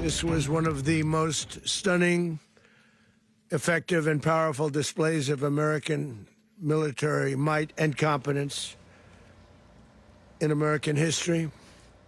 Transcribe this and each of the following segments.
This was one of the most stunning, effective, and powerful displays of American military might and competence in American history.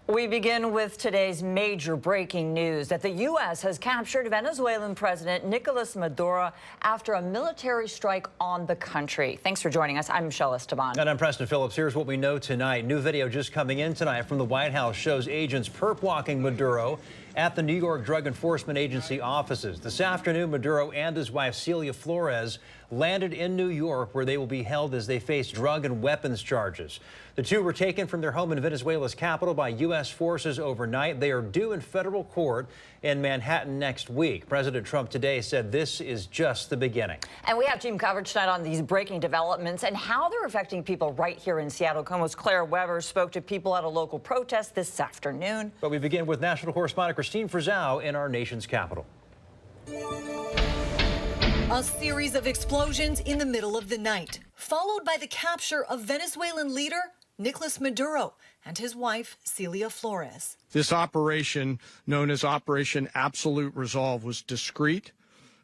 We begin with today's major breaking news that the U.S. has captured Venezuelan President Nicolas Maduro after a military strike on the country. Thanks for joining us. I'm Michelle Esteban. And I'm Preston Phillips. Here's what we know tonight. New video just coming in tonight from the White House shows agents perp walking Maduro at the New York Drug Enforcement Agency offices. This afternoon, Maduro and his wife, Celia Flores, landed in New York, where they will be held as they face drug and weapons charges. The two were taken from their home in Venezuela's capital by U.S. forces overnight. They are due in federal court in Manhattan next week. President Trump today said this is just the beginning. And we have team coverage tonight on these breaking developments and how they're affecting people right here in Seattle. KOMO's Claire Weber spoke to people at a local protest this afternoon. But we begin with national correspondent Christine Frizzau in our nation's capital. A series of explosions in the middle of the night, followed by the capture of Venezuelan leader Nicolas Maduro and his wife, Celia Flores. This operation, known as Operation Absolute Resolve, was discreet,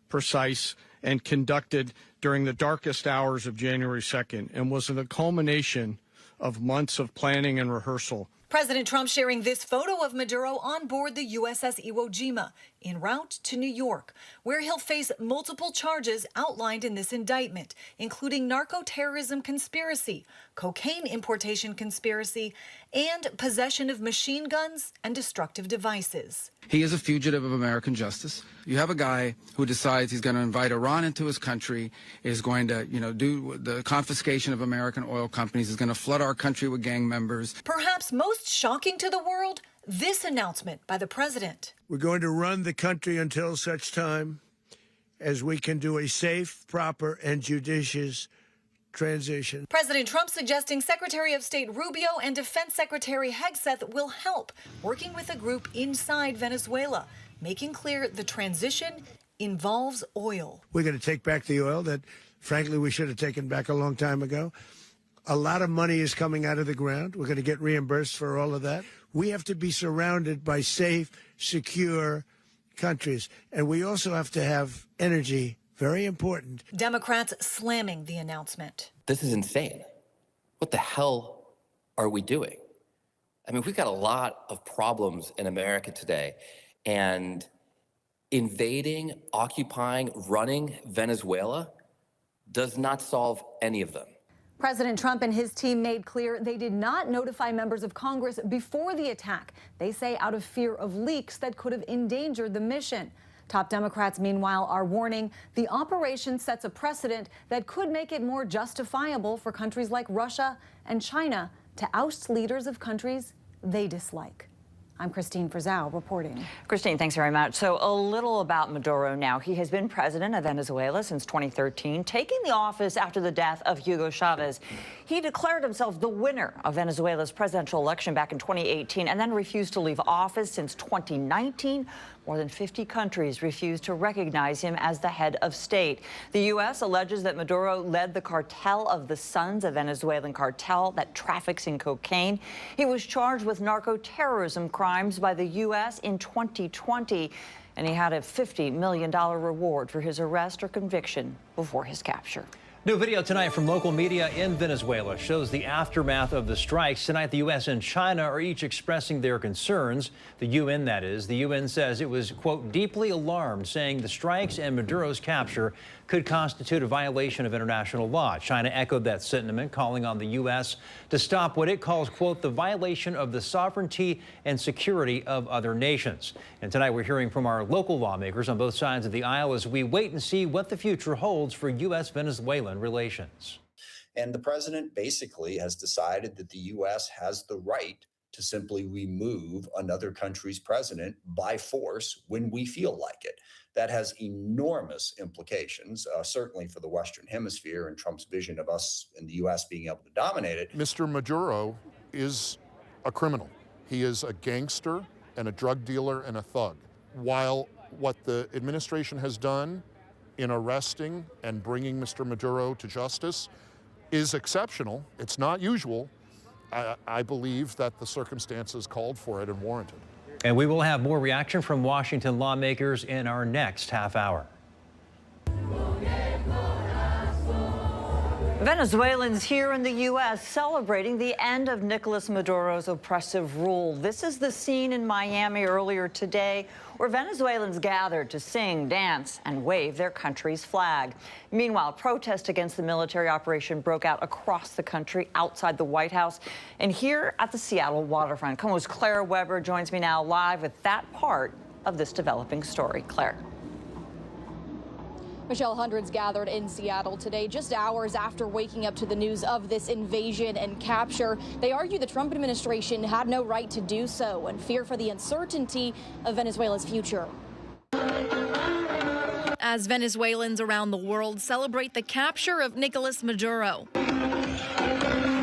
precise, and conducted during the darkest hours of January 2nd and was the culmination of months of planning and rehearsal. President Trump sharing this photo of Maduro on board the USS Iwo Jima en route to New York, where he'll face multiple charges outlined in this indictment, including narco-terrorism conspiracy, cocaine importation conspiracy, and possession of machine guns and destructive devices. He is a fugitive of American justice. You have a guy who decides he's going to invite Iran into his country, is going to, do the confiscation of American oil companies, is going to flood our country with gang members. Perhaps most shocking to the world, this announcement by the president. We're going to run the country until such time as we can do a safe, proper, and judicious transition. President Trump suggesting Secretary of State Rubio and Defense Secretary Hegseth will help, working with a group inside Venezuela, making clear the transition involves oil. We're going to take back the oil that, frankly, we should have taken back a long time ago. A lot of money is coming out of the ground. We're going to get reimbursed for all of that. We have to be surrounded by safe, secure countries. And we also have to have energy. Very important. Democrats slamming the announcement. This is insane. What the hell are we doing? I mean, we've got a lot of problems in America today, and invading, occupying, running Venezuela does not solve any of them. President Trump and his team made clear they did not notify members of Congress before the attack. They say out of fear of leaks that could have endangered the mission. Top Democrats, meanwhile, are warning the operation sets a precedent that could make it more justifiable for countries like Russia and China to oust leaders of countries they dislike. I'm Christine Frizzau reporting. Christine, thanks very much. So a little about Maduro now. He has been president of Venezuela since 2013, taking the office after the death of Hugo Chavez. He declared himself the winner of Venezuela's presidential election back in 2018 and then refused to leave office since 2019. More than 50 countries refused to recognize him as the head of state. The U.S. alleges that Maduro led the cartel of the Sons, a Venezuelan cartel that traffics in cocaine. He was charged with narco-terrorism crimes by the U.S. in 2020, and he had a $50 million reward for his arrest or conviction before his capture. New video tonight from local media in Venezuela shows the aftermath of the strikes. Tonight, the U.S. and China are each expressing their concerns. The UN, that is. The UN says it was, quote, deeply alarmed, saying the strikes and Maduro's capture could constitute a violation of international law. China echoed that sentiment, calling on the U.S. to stop what it calls, quote, the violation of the sovereignty and security of other nations. And tonight we're hearing from our local lawmakers on both sides of the aisle as we wait and see what the future holds for U.S.-Venezuelan relations. And the president basically has decided that the U.S. has the right to simply remove another country's president by force when we feel like it. That has enormous implications, certainly for the Western Hemisphere and Trump's vision of us in the U.S. being able to dominate it. Mr. Maduro is a criminal. He is a gangster and a drug dealer and a thug. While what the administration has done in arresting and bringing Mr. Maduro to justice is exceptional, it's not usual, I believe that the circumstances called for it and warranted. And we will have more reaction from Washington lawmakers in our next half hour. Venezuelans here in the U.S. celebrating the end of Nicolas Maduro's oppressive rule. This is the scene in Miami earlier today where Venezuelans gathered to sing, dance, and wave their country's flag. Meanwhile, protests against the military operation broke out across the country outside the White House and here at the Seattle waterfront. KOMO's Claire Weber joins me now live with that part of this developing story. Claire. Michelle, hundreds gathered in Seattle today, just hours after waking up to the news of this invasion and capture. They argue the Trump administration had no right to do so and fear for the uncertainty of Venezuela's future. As Venezuelans around the world celebrate the capture of Nicolas Maduro,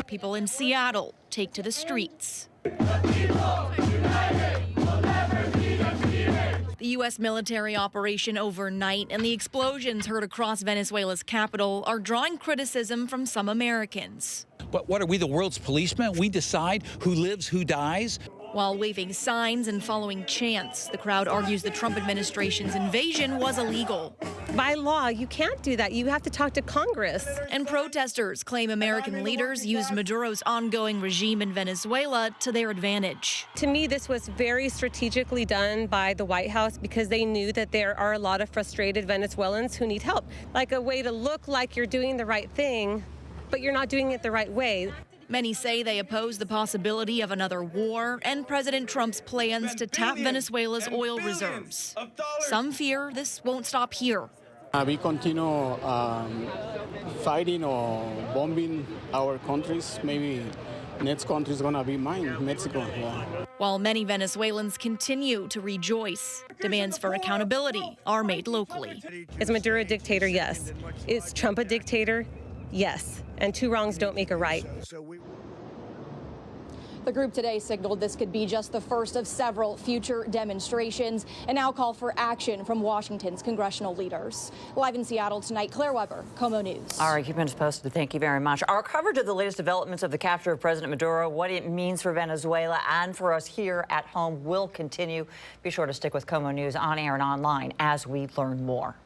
people in Seattle take to the streets. The U.S. military operation overnight and the explosions heard across Venezuela's capital are drawing criticism from some Americans. But what are we, the world's policemen? We decide who lives, who dies? While waving signs and following chants, the crowd argues the Trump administration's invasion was illegal. By law, you can't do that. You have to talk to Congress. And protesters claim American leaders used Maduro's ongoing regime in Venezuela to their advantage. To me, this was very strategically done by the White House because they knew that there are a lot of frustrated Venezuelans who need help. Like a way to look like you're doing the right thing, but you're not doing it the right way. Many say they oppose the possibility of another war and President Trump's plans to tap Venezuela's oil reserves. Some fear this won't stop here. We continue fighting or bombing our countries. Maybe next country is going to be mine, Mexico. Yeah. While many Venezuelans continue to rejoice, demands for accountability are made locally. Is Maduro a dictator? Yes. Is Trump a dictator? Yes. And two wrongs don't make a right. The group today signaled this could be just the first of several future demonstrations and now call for action from Washington's congressional leaders. Live in Seattle tonight, Claire Weber, KOMO News. All right, keeping us posted. Thank you very much. Our coverage of the latest developments of the capture of President Maduro, what it means for Venezuela and for us here at home will continue. Be sure to stick with KOMO News on air and online as we learn more.